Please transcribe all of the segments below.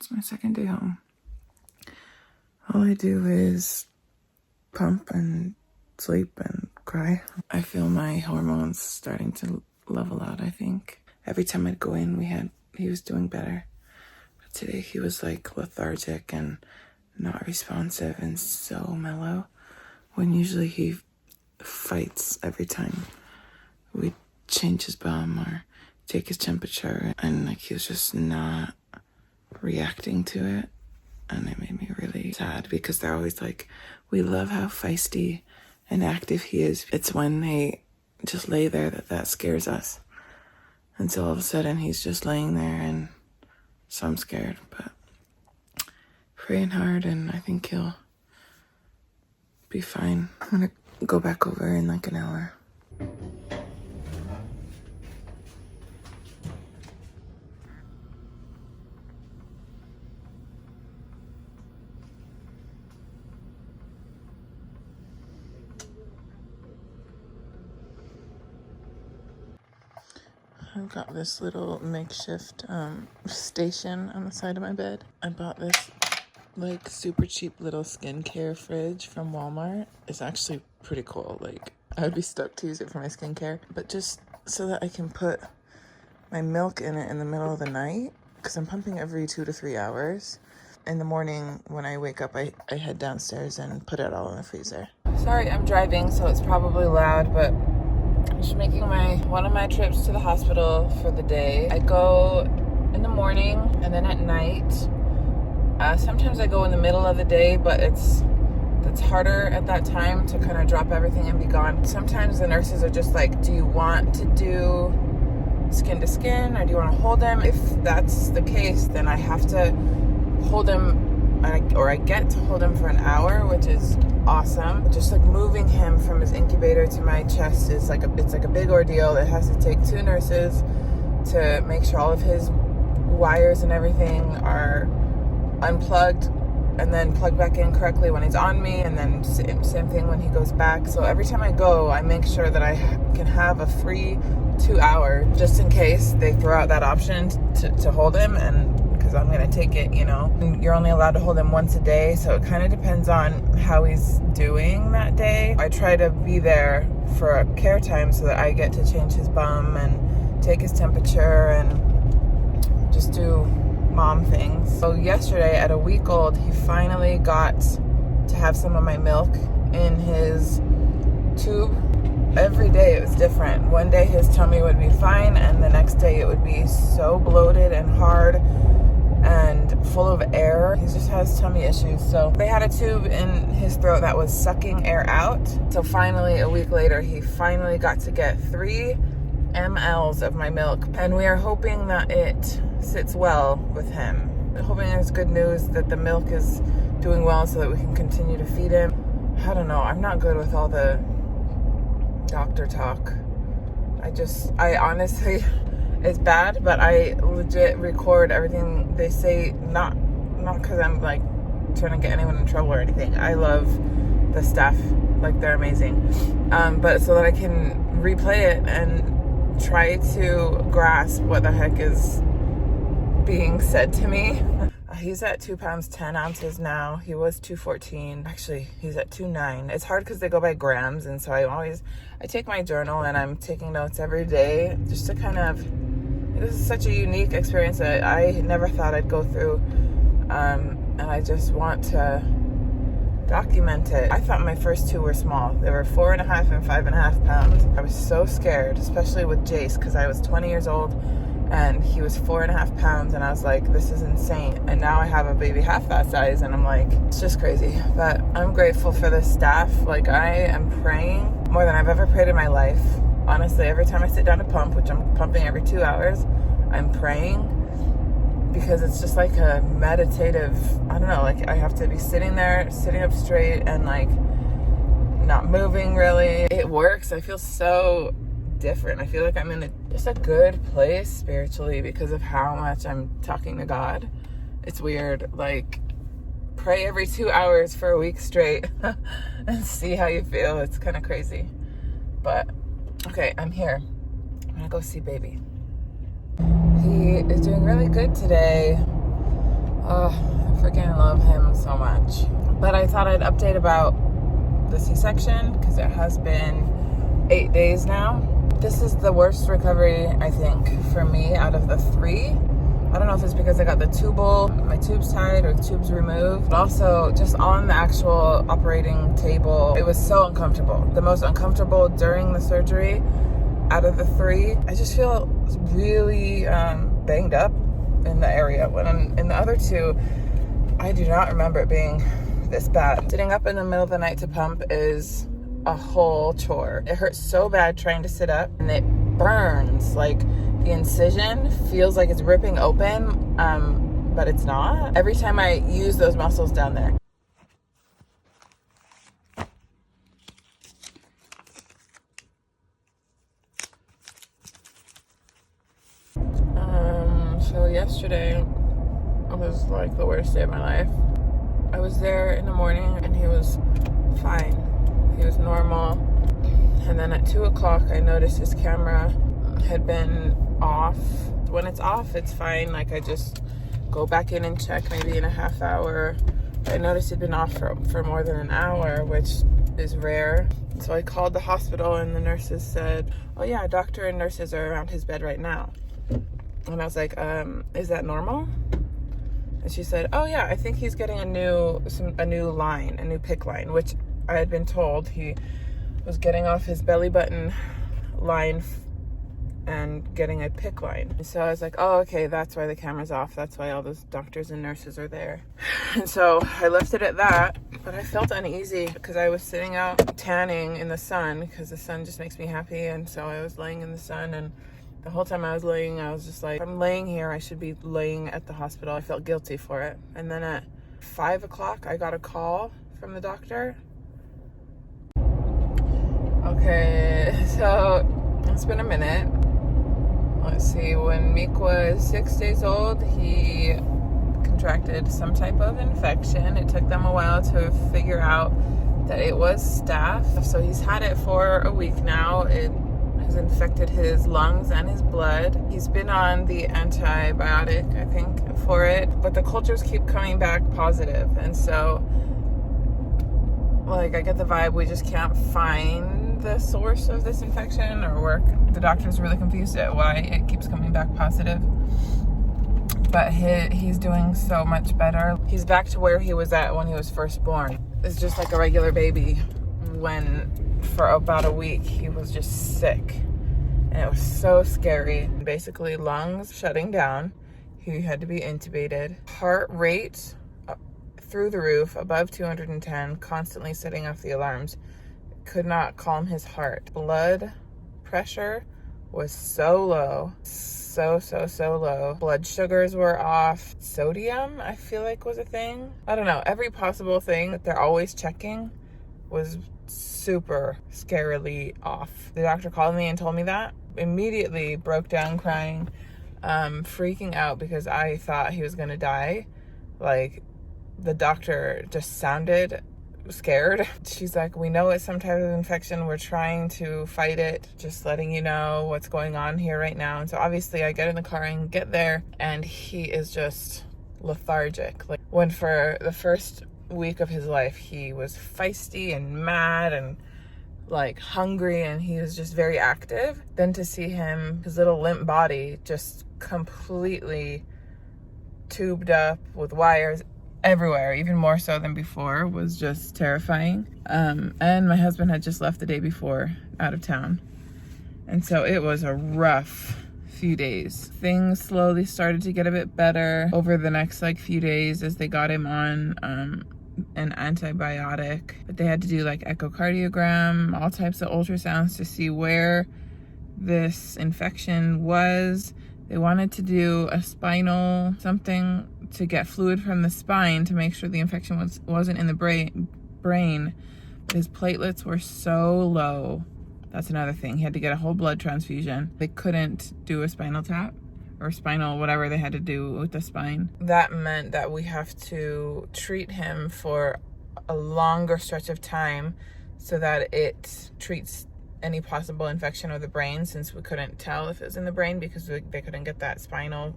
it's my second day home. All I do is pump and sleep and cry. I feel my hormones starting to level out, I think. Every time I'd go in, he was doing better. But today he was like lethargic and not responsive and so mellow, when usually he fights every time we change his bum or take his temperature, and like he was just not reacting to it. And it made me really sad, because they're always like, we love how feisty and active he is. It's when they just lay there that scares us. And so all of a sudden he's just laying there, and so I'm scared, but praying hard, and I think he'll be fine. I'm gonna go back over in like an hour. I've got this little makeshift station on the side of my bed. I bought this like super cheap little skincare fridge from Walmart. It's actually pretty cool. Like, I would be stoked to use it for my skincare, but just so that I can put my milk in it in the middle of the night, because I'm pumping every 2 to 3 hours. In the morning when I wake up, I head downstairs and put it all in the freezer. Sorry, I'm driving, so it's probably loud, but I'm just making one of my trips to the hospital for the day. I go in the morning and then at night. Sometimes I go in the middle of the day, but it's harder at that time to kind of drop everything and be gone. Sometimes the nurses are just like, do you want to do skin to skin, or do you want to hold him? If that's the case, then I have to hold him, or I get to hold him for an hour, which is awesome. Just like moving him from his incubator to my chest is like it's like a big ordeal. It has to take 2 nurses to make sure all of his wires and everything are unplugged and then plugged back in correctly when he's on me, and then same thing when he goes back. So every time I go, I make sure that I can have a free 2 hour, just in case they throw out that option to hold him, and because I'm gonna take it, you know. And you're only allowed to hold him once a day, so it kind of depends on how he's doing that day. I try to be there for a care time so that I get to change his bum and take his temperature and just do mom things. So yesterday, at a week old, he finally got to have some of my milk in his tube. Every day it was different. One day his tummy would be fine, and the next day it would be so bloated and hard and full of air. He just has tummy issues. So they had a tube in his throat that was sucking air out. So finally, a week later, he finally got to get 3 mLs of my milk, and we are hoping that it sits well with him. Hoping there's good news that the milk is doing well so that we can continue to feed him. I don't know. I'm not good with all the doctor talk. I honestly, it's bad, but I legit record everything they say, not because I'm like trying to get anyone in trouble or anything. I love the staff, like they're amazing, but so that I can replay it and try to grasp what the heck is being said to me. He's at 2 pounds 10 ounces now. He was 214. Actually, he's at 2.9. It's hard because they go by grams, and so I take my journal and I'm taking notes every day just to kind of. This is such a unique experience that I never thought I'd go through, and I just want to document it. I thought my first 2 were small. They were 4.5 and 5.5 pounds. I was so scared, especially with Jace, because I was 20 years old and he was 4.5 pounds, and I was like, this is insane. And now I have a baby half that size, and I'm like, it's just crazy. But I'm grateful for the staff. Like, I am praying more than I've ever prayed in my life. Honestly, every time I sit down to pump, which I'm pumping every 2 hours, I'm praying, because it's just like a meditative, I don't know, like I have to be sitting there, sitting up straight and like not moving really. It works. I feel so different. I feel like I'm in just a good place spiritually because of how much I'm talking to God. It's weird. Like, pray every 2 hours for a week straight and see how you feel. It's kind of crazy. But okay, I'm here. I'm gonna go see baby. He is doing really good today. Oh, I freaking love him so much. But I thought I'd update about the C-section because it has been 8 days now. This is the worst recovery, I think, for me out of the 3. I don't know if it's because I got my tubes tied or tubes removed, but also just on the actual operating table, it was so uncomfortable. The most uncomfortable during the surgery out of the 3. I just feel really banged up in the area. When I'm in the other 2, I do not remember it being this bad. Sitting up in the middle of the night to pump is a whole chore. It hurts so bad trying to sit up, and it burns. Like, the incision feels like it's ripping open, but it's not. Every time I use those muscles down there. So yesterday was like the worst day of my life. I was there in the morning and he was fine. He was normal. And then at 2 o'clock, I noticed his camera had been off. When it's off, it's fine. Like, I just go back in and check maybe in a half hour. But I noticed it'd been off for more than an hour, which is rare. So I called the hospital and the nurses said, oh yeah, doctor and nurses are around his bed right now. And I was like, is that normal? And she said, oh yeah, I think he's getting a new PICC line, which I had been told he was getting off his belly button line and getting a PICC line. And so I was like, oh, okay, that's why the camera's off. That's why all those doctors and nurses are there. And so I left it at that, but I felt uneasy because I was sitting out tanning in the sun because the sun just makes me happy. And so I was laying in the sun, and the whole time I was laying, I was just like, I'm laying here, I should be laying at the hospital. I felt guilty for it. And then at 5 o'clock, I got a call from the doctor. Okay, so it's been a minute. Let's see, when Meek was 6 days old, he contracted some type of infection. It took them a while to figure out that it was staph. So he's had it for a week now. It has infected his lungs and his blood. He's been on the antibiotic, I think, for it, but the cultures keep coming back positive. And so, like, I get the vibe we just can't find the source of this infection, or the doctor's really confused at why it keeps coming back positive. But he's doing so much better. He's back to where he was at when he was first born. It's just like a regular baby. When for about a week he was just sick, and it was so scary. Basically, lungs shutting down. He had to be intubated. Heart rate through the roof, above 210, constantly setting off the alarms. Could not calm his heart. Blood pressure was so low, so low. Blood sugars were off. Sodium, I feel like, was a thing. I don't know, every possible thing that they're always checking was super scarily off. The doctor called me and told me that. Immediately broke down crying, freaking out because I thought he was gonna die. Like, the doctor just sounded scared. She's like, we know it's some type of infection. We're trying to fight it. Just letting you know what's going on here right now. And so obviously I get in the car and get there, and he is just lethargic. Like, when for the first week of his life he was feisty and mad and like hungry, and he was just very active. Then to see him, his little limp body just completely tubed up with wires everywhere, even more so than before, was just terrifying. And my husband had just left the day before out of town, and so it was a rough few days. Things slowly started to get a bit better over the next few days as they got him on an antibiotic, but they had to do echocardiogram, all types of ultrasounds to see where this infection was. They wanted to do a spinal something to get fluid from the spine to make sure the infection wasn't in the brain. But his platelets were so low. That's another thing. He had to get a whole blood transfusion. They couldn't do a spinal tap or spinal, whatever they had to do with the spine. That meant that we have to treat him for a longer stretch of time so that it treats any possible infection of the brain, since we couldn't tell if it was in the brain because they couldn't get that spinal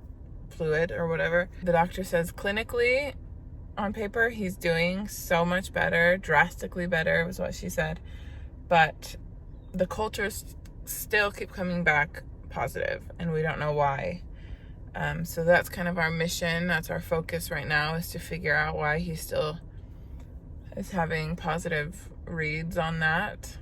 fluid or whatever. The doctor says clinically, on paper, he's doing so much better, drastically better was what she said. But the cultures still keep coming back positive, and we don't know why. So that's kind of our mission. That's our focus right now, is to figure out why he still is having positive reads on that.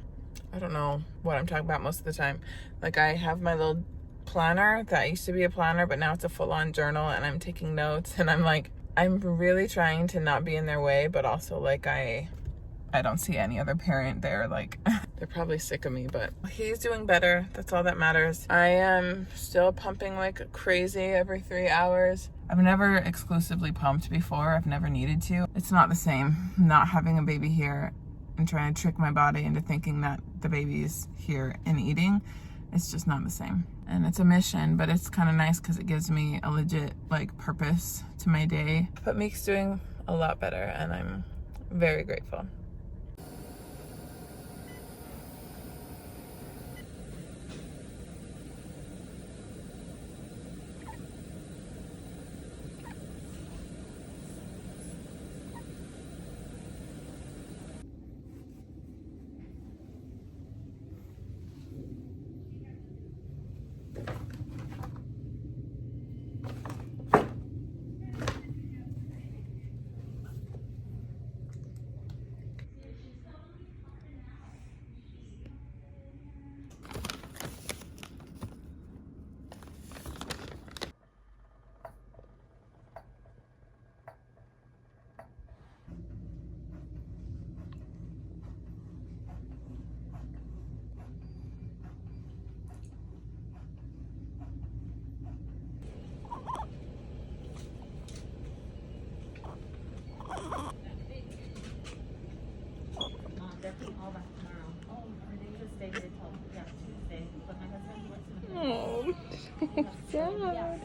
I don't know what I'm talking about most of the time. Like, I have my little planner that used to be a planner, but now it's a full-on journal, and I'm taking notes, and I'm like, I'm really trying to not be in their way, but also like I don't see any other parent there. Like, they're probably sick of me, but he's doing better. That's all that matters. I am still pumping like crazy every 3 hours. I've never exclusively pumped before. I've never needed to. It's not the same not having a baby here and trying to trick my body into thinking that the baby's here and eating. It's just not the same. And it's a mission, but it's kind of nice because it gives me a legit like purpose to my day. But Meek's doing a lot better, and I'm very grateful. Oh, sad.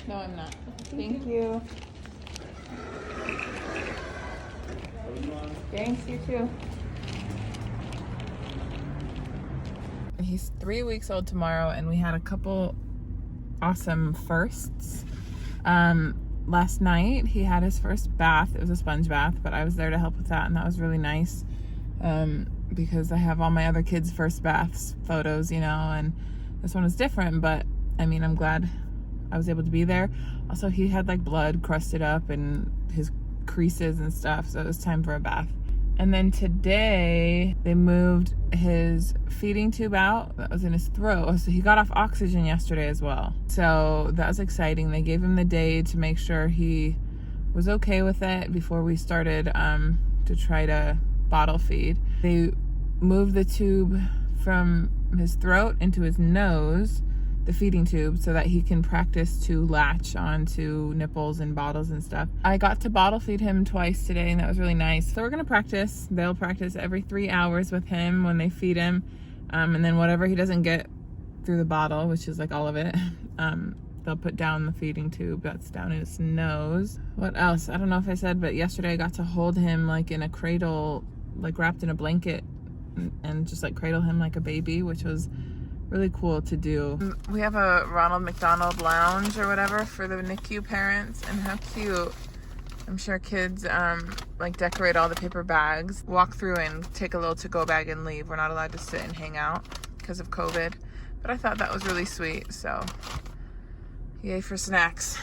No, I'm not. Thank you. Thanks, you too. He's 3 weeks old tomorrow, and we had a couple awesome firsts. Last night he had his first bath. It was a sponge bath, but I was there to help with that, and that was really nice. Because I have all my other kids' first baths photos, you know, and this one was different, but I mean, I'm glad I was able to be there. Also, he had like blood crusted up in his creases and stuff, so it was time for a bath. And then today they moved his feeding tube out that was in his throat. So he got off oxygen yesterday as well. So that was exciting. They gave him the day to make sure he was okay with it before we started to try to bottle feed. They moved the tube from his throat into his nose, the feeding tube, so that he can practice to latch onto nipples and bottles and stuff. I got to bottle feed him twice today, and that was really nice. So we're gonna practice. They'll practice every 3 hours with him when they feed him, and then whatever he doesn't get through the bottle, which is like all of it, they'll put down the feeding tube that's down in his nose. What else? I don't know if I said, but yesterday I got to hold him like in a cradle, like wrapped in a blanket, and just like cradle him like a baby, which was really cool to do. We have a Ronald McDonald lounge or whatever for the NICU parents, and how cute. I'm sure kids like decorate all the paper bags, walk through and take a little to-go bag and leave. We're not allowed to sit and hang out because of COVID, but I thought that was really sweet, so yay for snacks.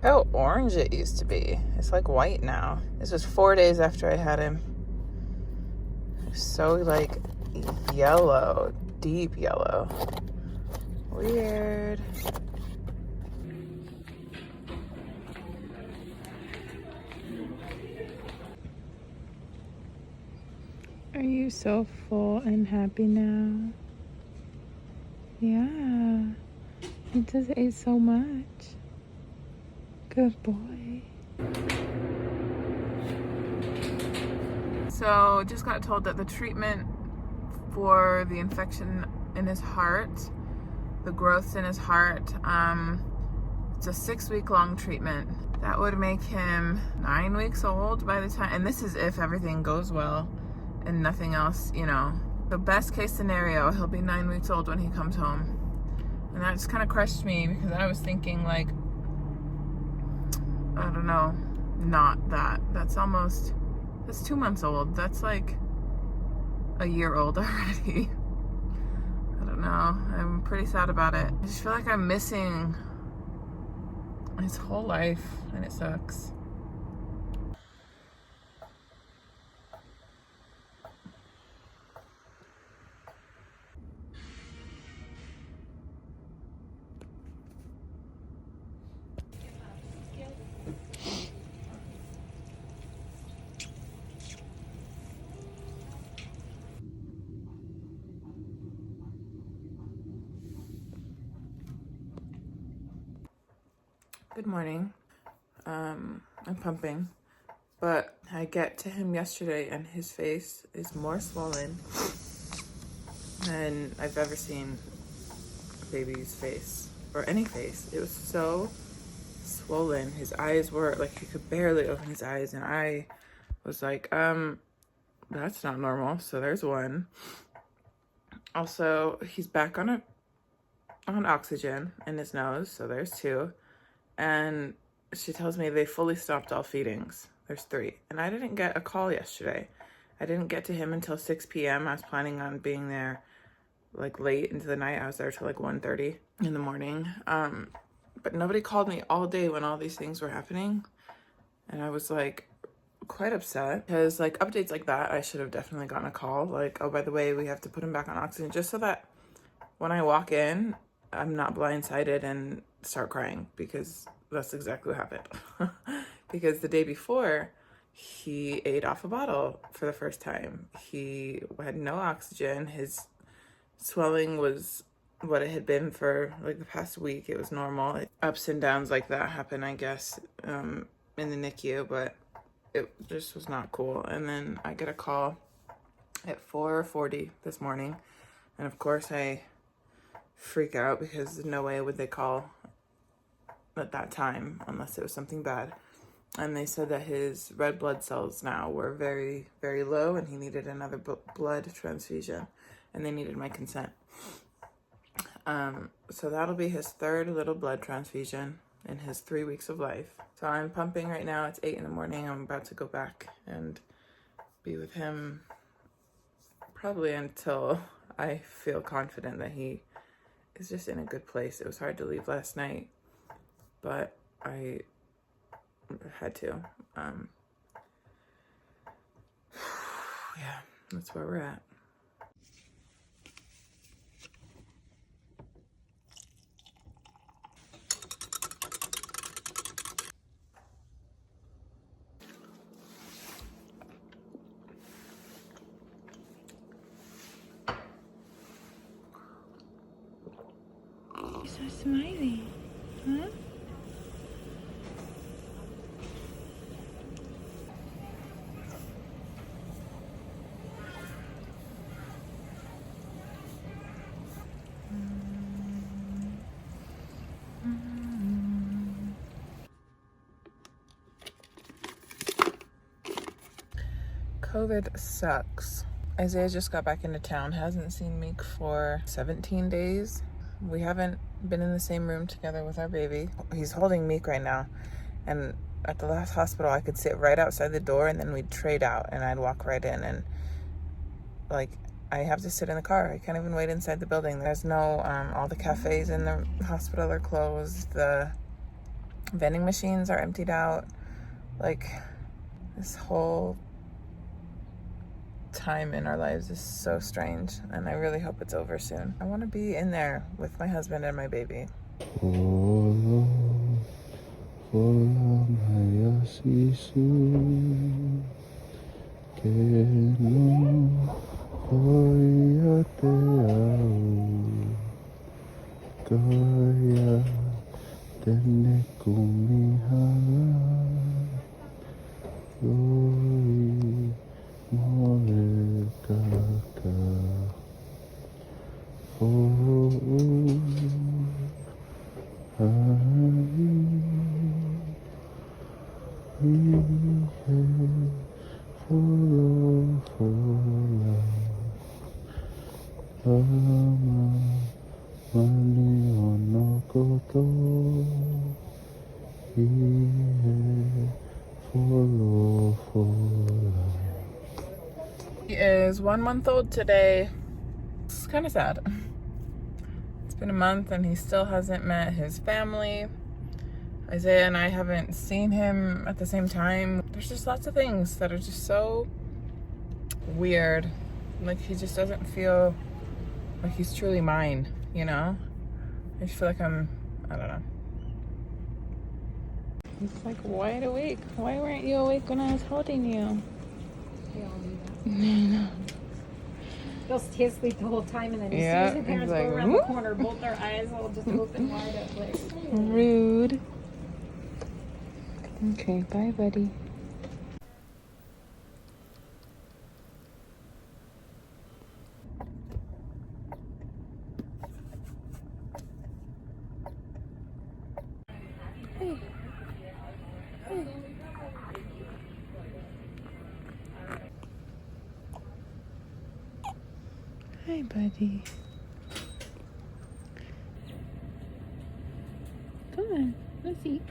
How orange it used to be. It's like white now. This was 4 days after I had him. So like yellow, deep yellow. Weird. Are you so full and happy now? Yeah. He just ate so much. Good boy. So just got told that the treatment for the infection in his heart, the growths in his heart, it's a 6-week long treatment. That would make him 9 weeks old by the time, and this is if everything goes well and nothing else, you know. The best case scenario, he'll be 9 weeks old when he comes home. And that just kind of crushed me because I was thinking like, I don't know, not that. That's 2 months old. That's like a year old already. I don't know. I'm pretty sad about it. I just feel like I'm missing his whole life, and it sucks. Good morning. I'm pumping, but I get to him yesterday and his face is more swollen than I've ever seen a baby's face, or any face. It was so swollen. His eyes were like, he could barely open his eyes, and I was like, that's not normal. So there's one. Also, he's back on oxygen in his nose, so there's two. And she tells me they fully stopped all feedings. There's 3. And I didn't get a call yesterday. I didn't get to him until 6 p.m. I was planning on being there like late into the night. I was there till like 1:30 in the morning. But nobody called me all day when all these things were happening. And I was like quite upset because like updates like that, I should have definitely gotten a call. Like, oh, by the way, we have to put him back on oxygen, just so that when I walk in, I'm not blindsided and start crying, because that's exactly what happened. Because the day before, he ate off a bottle for the first time. He had no oxygen. His swelling was what it had been for like the past week. It was normal. Ups and downs like that happen, I guess, in the NICU, but it just was not cool. And then I get a call at 4:40 this morning, and of course I freak out because no way would they call at that time unless it was something bad. And they said that his red blood cells now were very, very low, and he needed another blood transfusion, and they needed my consent. So that'll be his 3rd little blood transfusion in his 3 weeks of life. So I'm pumping right now. It's 8 in the morning. I'm about to go back and be with him probably until I feel confident that he is just in a good place. It was hard to leave last night, but I had to. Yeah, that's where we're at. You're so smiley, huh? COVID sucks. Isaiah just got back into town, hasn't seen Meek for 17 days. We haven't been in the same room together with our baby. He's holding Meek right now. And at the last hospital, I could sit right outside the door, and then we'd trade out and I'd walk right in. And like, I have to sit in the car. I can't even wait inside the building. There's no, all the cafes in the hospital are closed. The vending machines are emptied out. Like, this whole time in our lives is so strange, and I really hope it's over soon. I want to be in there with my husband and my baby. He is 1 month old today. It's kind of sad. It's been a month and he still hasn't met his family. Isaiah and I haven't seen him at the same time. There's just lots of things that are just so weird. Like, he just doesn't feel like he's truly mine, you know? I just feel like I don't know. He's like wide awake. Why weren't you awake when I was holding you? They all do that. I know. They'll stay asleep the whole time, and then as soon as their parents go around the corner, both their eyes will just open wide up like, rude. Okay, bye, buddy. Hey. Hey. Hi, buddy. Come on, let's eat.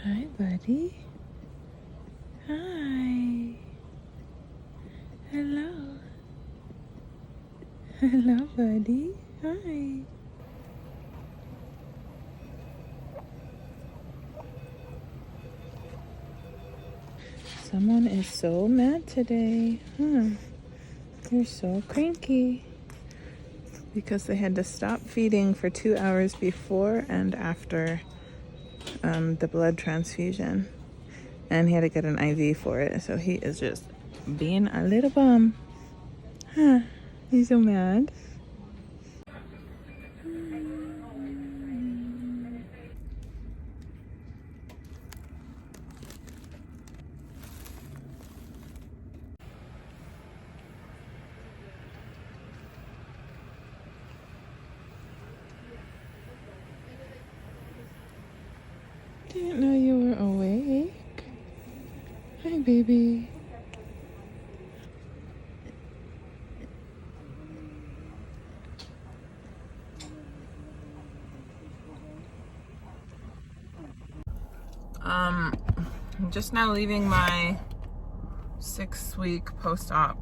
Hi, buddy. Hi. Hello. Hello, buddy. Hi. Someone is so mad today. They're so cranky. Because they had to stop feeding for 2 hours before and after the blood transfusion. And he had to get an IV for it. So he is just being a little bum. He's so mad. Didn't know you were awake. Hi, baby. I'm just now leaving my 6-week post-op.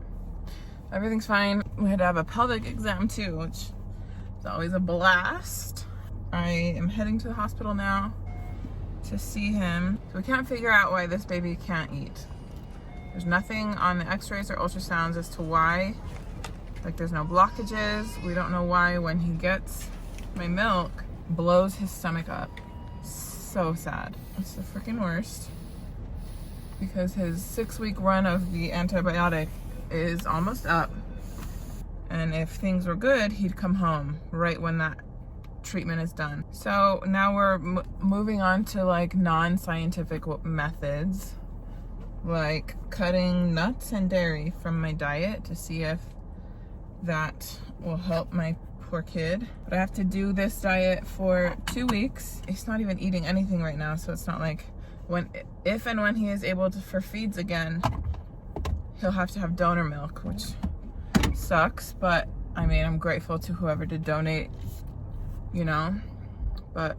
Everything's fine. We had to have a pelvic exam too, which is always a blast. I am heading to the hospital now to see him. So we can't figure out why this baby can't eat. There's nothing on the x-rays or ultrasounds as to why. Like, there's no blockages. We don't know why when he gets my milk, blows his stomach up. So sad. It's the freaking worst. Because his 6-week run of the antibiotic is almost up. And if things were good, he'd come home right when that treatment is done. So now we're moving on to like non-scientific methods, like cutting nuts and dairy from my diet to see if that will help my poor kid. But I have to do this diet for 2 weeks. He's not even eating anything right now, so it's not like if and when he is able to for feeds again, he'll have to have donor milk, which sucks. But I mean, I'm grateful to whoever did donate, you know, but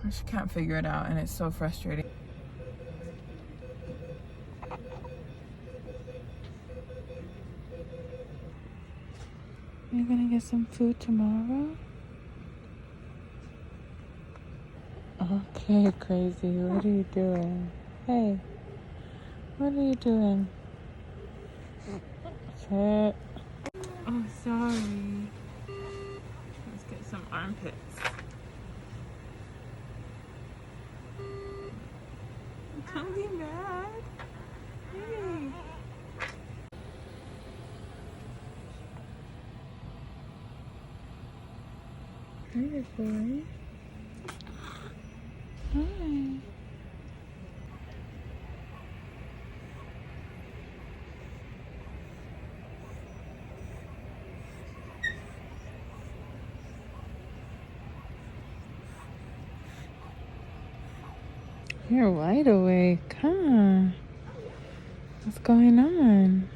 I just can't figure it out, and it's so frustrating. You're gonna get some food tomorrow? Okay, crazy. What are you doing? Hey, what are you doing? Shit. Oh, sorry. Let's get some armpits. Don't be mad. Hey. excited, boy. Hi. You're wide awake, huh? What's going on?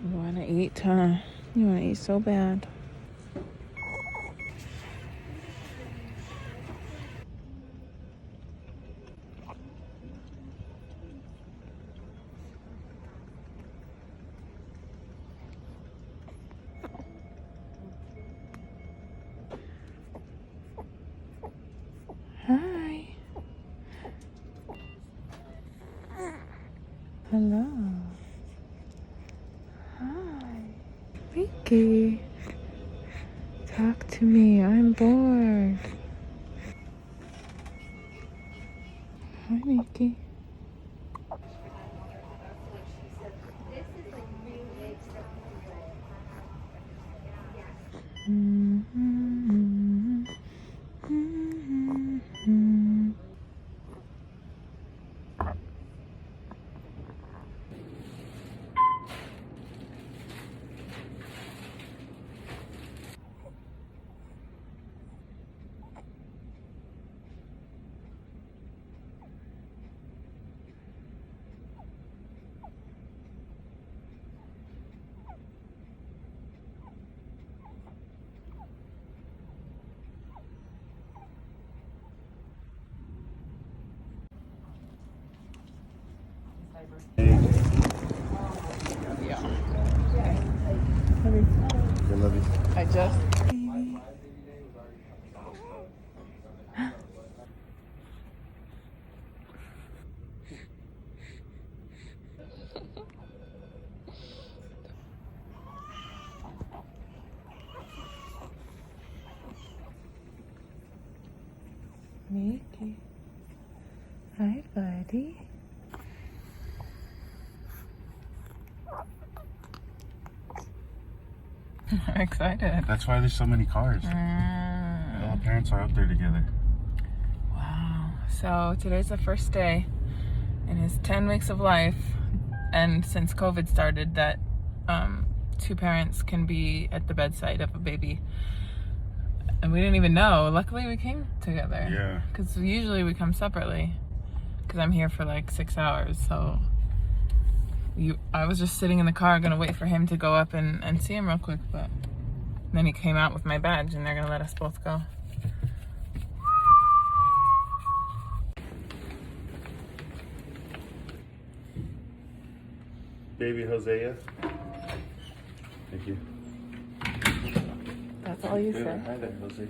You wanna eat, huh? You wanna eat so bad. Hi. Hello. Hi. Mickey. Talk to me. I'm bored. Hi, Mickey. Mm-hmm. Mm-hmm. Yeah. I love you. I just. Mickey. Hi, buddy. I'm excited. That's why there's so many cars. All the parents are up there together. Wow. So today's the first day in his 10 weeks of life. And since COVID started, that 2 parents can be at the bedside of a baby. And we didn't even know. Luckily, we came together. Yeah. Because usually we come separately. Because I'm here for like 6 hours. So I was just sitting in the car going to wait for him to go up and see him real quick. But then he came out with my badge and they're going to let us both go. Baby Hosea. Thank you. That's all you said? Hi there, Hosea.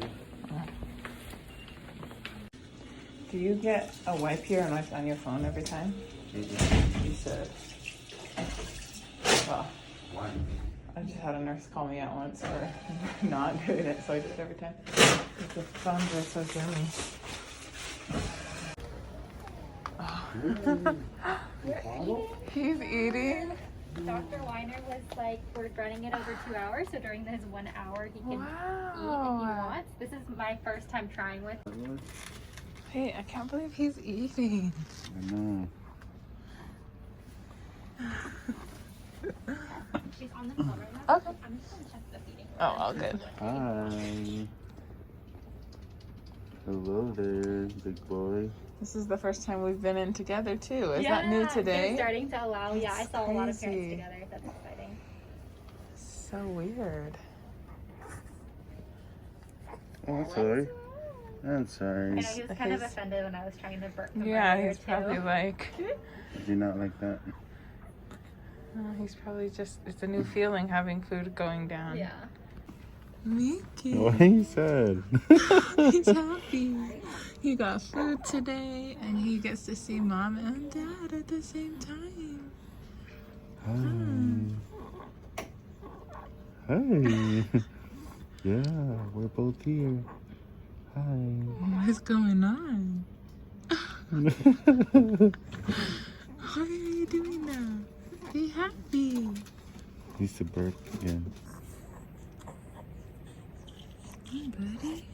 Do you get a wipe here and wipe on your phone every time? Mm-hmm. You should. Well, Why? I just had a nurse call me out once for not doing it, so I do it every time. The phones are so yummy. He's eating. Dr. Weiner was like, we're running it over 2 hours, so during this 1 hour he can eat if he Wow. wants. This is my first time trying with. Hey, I can't believe he's eating. I know. She's on the phone right now. Okay. I'm just gonna check the feeding. Oh, all good. Hi. Hello there, big boy. This is the first time we've been in together too. Is that new today? They're starting to allow. Yeah, I saw a lot of parents crazy. together. That's exciting. So weird. Oh, I'm sorry. I'm sorry. I know he was kind of offended when I was trying to burp him. Yeah, earlier, he's probably too. like, Do not like that. he's probably just, it's a new feeling having food going down. Yeah. Mickey. What he said. He's happy. He got food today and he gets to see mom and dad at the same time. Hi. Hi. Yeah, we're both here. Hi. What's going on? Why are you doing that? Be happy. He's to burp again. Hi, buddy.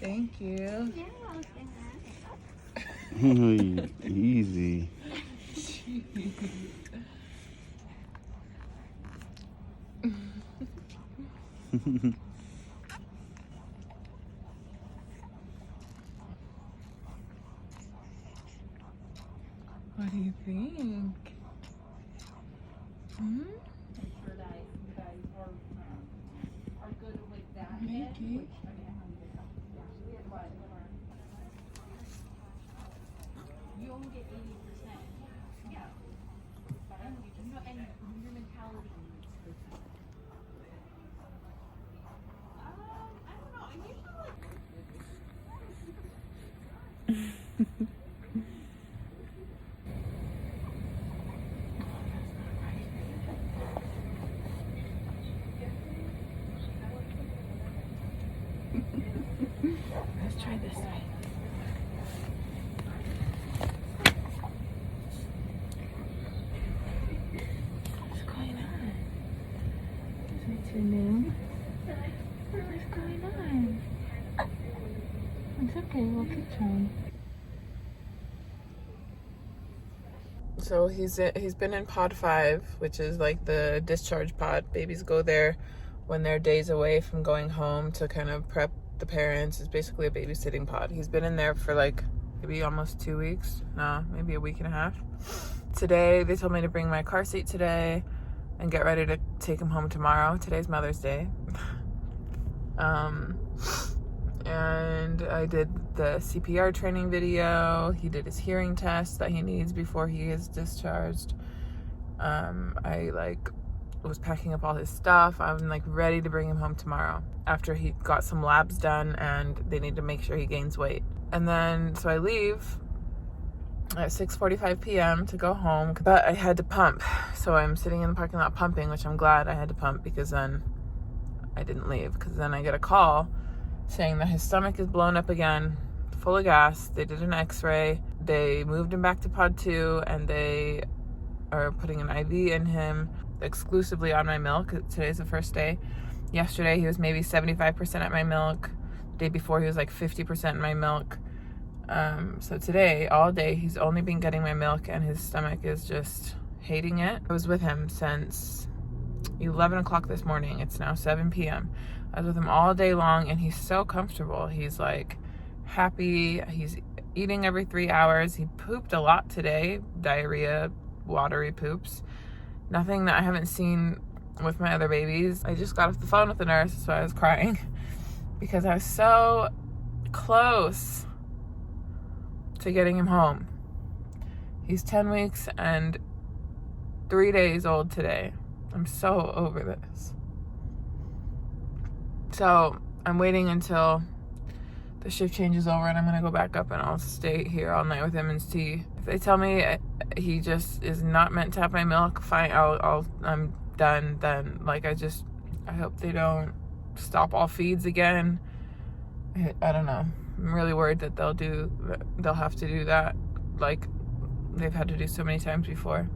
Thank you. Easy. What do you think? Hmm? Mickey. You only get 80%. Yeah. But I don't you know, and your mentality. I don't know. I usually Let's try this side. What's going on? What's your name? What's going on? It's okay, we'll keep trying. So he's been in pod 5, which is like the discharge pod. Babies go there when they're days away from going home to kind of prep the parents. It's basically a babysitting pod. He's been in there for like maybe almost 2 weeks. No, maybe a week and a half. Today, they told me to bring my car seat today and get ready to take him home tomorrow. Today's Mother's Day. And I did the CPR training video. He did his hearing test that he needs before he is discharged. I was packing up all his stuff. I'm like ready to bring him home tomorrow after he got some labs done and they need to make sure he gains weight. And then, so I leave at 6:45 p.m. to go home, but I had to pump. So I'm sitting in the parking lot pumping, which I'm glad I had to pump because then I didn't leave, because then I get a call saying that his stomach is blown up again, full of gas. They did an x-ray. They moved him back to pod 2 and they are putting an IV in him exclusively on my milk. Today's the first day. Yesterday he was maybe 75% at my milk. The day before he was like 50% in my milk. So today, all day, he's only been getting my milk and his stomach is just hating it. I was with him since 11 o'clock this morning. It's now 7 p.m. I was with him all day long and he's so comfortable. He's like happy. He's eating every 3 hours. He pooped a lot today. Diarrhea, watery poops. Nothing that I haven't seen with my other babies. I just got off the phone with the nurse, so I was crying because I was so close to getting him home. He's 10 weeks and 3 days old today. I'm so over this. So I'm waiting until the shift change is over and I'm gonna go back up and I'll stay here all night with him and see. If they tell me he just is not meant to have my milk, fine, I'm done then. Like I hope they don't stop all feeds again. I don't know. I'm really worried that they'll have to do that like they've had to do so many times before.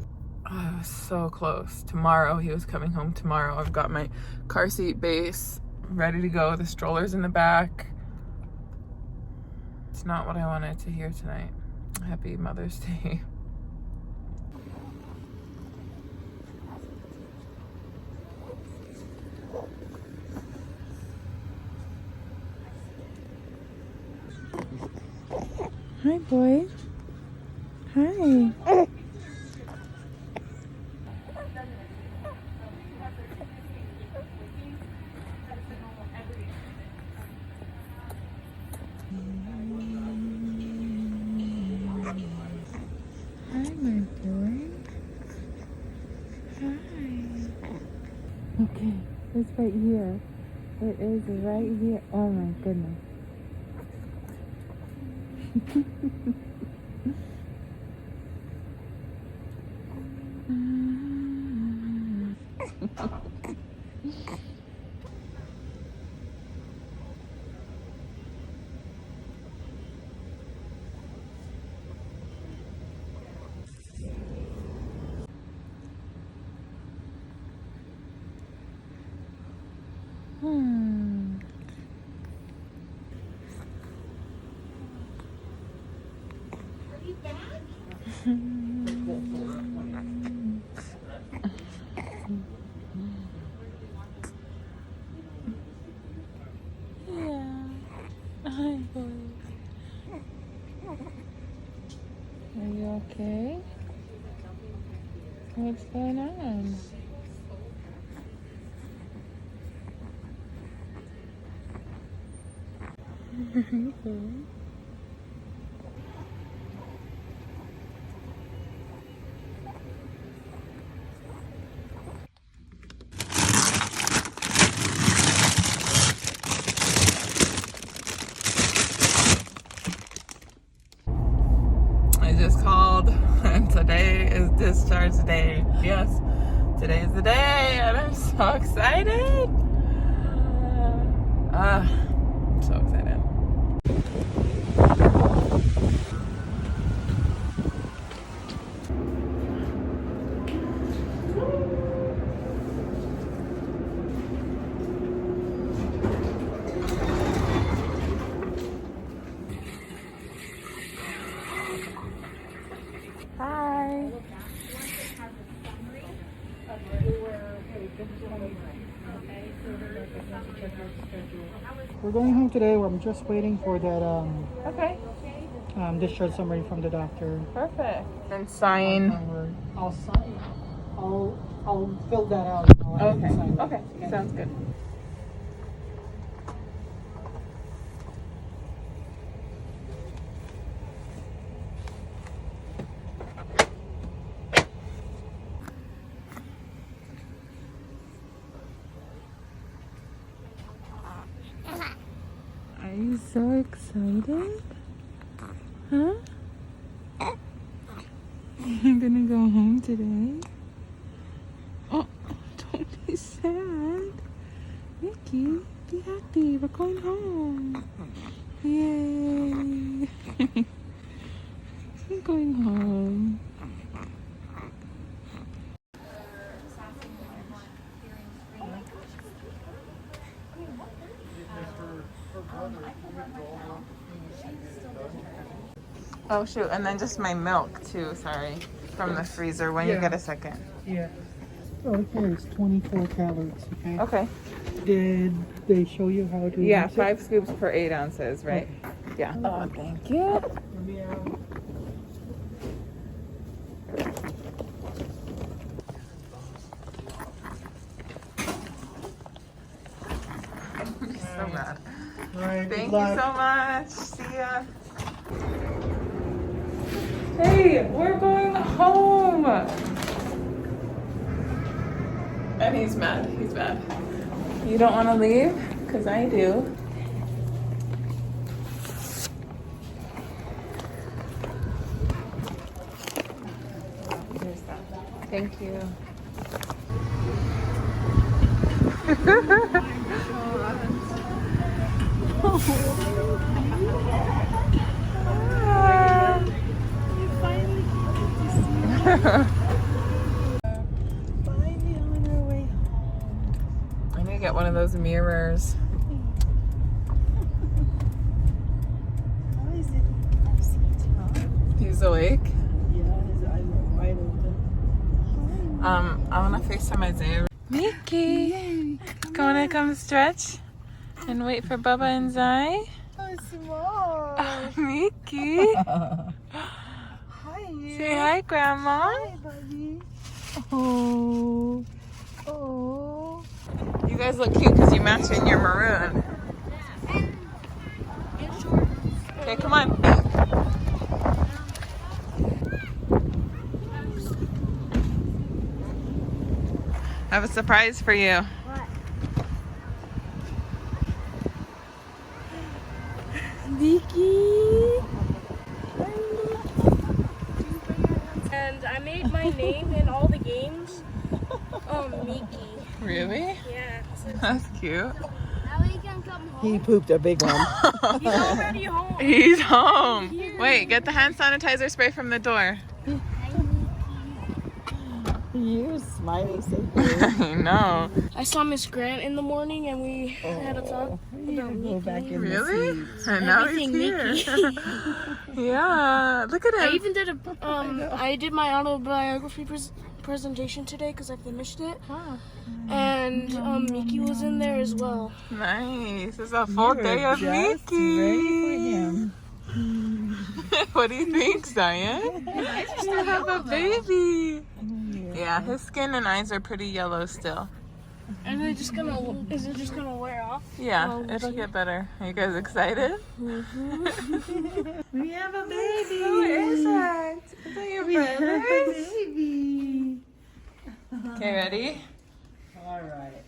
Oh, I was so close. Tomorrow, he was coming home tomorrow. I've got my car seat base ready to go. The stroller's in the back. It's not what I wanted to hear tonight. Happy Mother's Day. Hi, boy. Hi. Hi, my boy. Hi. Okay, it's right here. It is right here. Oh my goodness. Hi, boy. Are you okay? What's going on? I just called and today is discharge day. Yes, today is the day and I'm so excited. I'm so excited. Hi. We're going home today. I'm just waiting for that Okay, discharge summary from the doctor. perfect. And sign. I'll sign. I'll fill that out. Okay, okay, sounds good. Are you so excited? Huh? You're gonna go home today? Oh, don't be sad. Mickey, be happy. We're going home. Yay. We're going home. Oh shoot, and then just my milk too, sorry. From the freezer when you Yeah. get a second. Yeah. Oh, here it's 24 calories. Okay. Okay. Did they show you how to? Yeah, mix it? 5 scoops per 8 ounces, right? Yeah. Oh, thank you. Yeah. So bad. All right. Thank good you luck. so much. See ya. Hey, we're going home. And he's mad. He's mad. You don't want to leave? Because I do. Here's that. Thank you. Finally on our way home. I need to get one of those mirrors. How is it? He's awake. Yeah, his eyes are wide open. I want to FaceTime Isaiah. Mickey, wanna come stretch and wait for Bubba and Zai? Oh, small. Mickey, Hi. say hi, Grandma. Hi, buddy. Oh. Oh. You guys look cute because you match in your maroon. Okay, come on. I have a surprise for you. Nikki. And I made my name in all the games. Mickey. Really? Yeah. So That's cute. now we can come home. He pooped a big one. He's already home. He's home. Wait, get the hand sanitizer spray from the door. You're smiling so good. I know. I saw Miss Grant in the morning and we had a talk You about go back Mickey. in Really? the seat. And now he's Everything here. Yeah, look at I him. even did I did my autobiography presentation today because I finished it. And Mickey was in there as well. Nice. It's a full day of Just Mickey. ready for him. What do you think, Zion? You have a baby. Yeah, his skin and eyes are pretty yellow still. And is it just gonna wear off? Yeah, it'll get better. Are you guys excited? We have a baby. Who is that? Is that your brother? Baby. Okay, ready? All right.